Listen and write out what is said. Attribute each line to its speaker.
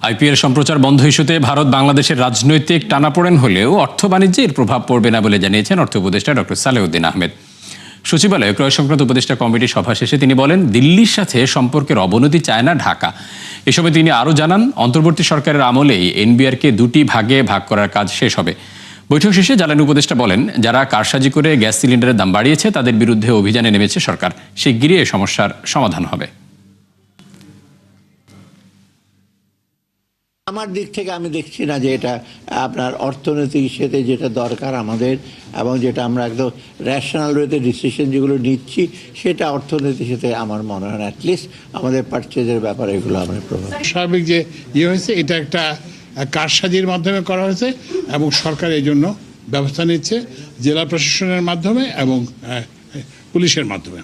Speaker 1: IPL সম্প্রচার বন্ধ ইস্যুতে ভারত বাংলাদেশের রাজনৈতিক টানাপোড়েন হলেও অর্থ বাণিজ্যে এর প্রভাব পড়বে না বলে জানিয়েছেন অর্থ উপদেষ্টা ডক্টর সালেউদ্দিন আহমেদ। সচিবালয়ে ক্রয় সংক্রান্ত উপদেষ্টা কমিটির সভা শেষে তিনি বলেন, দিল্লির সাথে সম্পর্কের অবনতি চায় না ঢাকা। এ সময় তিনি আরও জানান, অন্তর্বর্তী সরকারের আমলেই এনবিআরকে দুটি ভাগে ভাগ করার কাজ শেষ হবে। বৈঠক শেষে জ্বালানি উপদেষ্টা বলেন, যারা কারসাজি করে গ্যাস সিলিন্ডারের দাম বাড়িয়েছে তাদের বিরুদ্ধে অভিযানে নেমেছে সরকার। শিগগিরই এই সমস্যার সমাধান হবে।
Speaker 2: আমার দিক থেকে আমি দেখছি না যে এটা আপনার অর্থনৈতিক সাথে যেটা দরকার আমাদের, এবং যেটা আমরা একদম রেশনাল ওয়েতে ডিসিশন যেগুলো নিচ্ছি সেটা অর্থনীতির সাথে আমার মনে হয় না। অ্যাটলিস্ট আমাদের পারচেজের ব্যাপারে এগুলো আমাদের প্রভাব।
Speaker 3: স্বাভাবিক যে হয়েছে, এটা একটা কারসাজির মাধ্যমে করা হয়েছে এবং সরকার এই জন্য ব্যবস্থা নিচ্ছে জেলা প্রশাসনের মাধ্যমে এবং পুলিশের মাধ্যমে।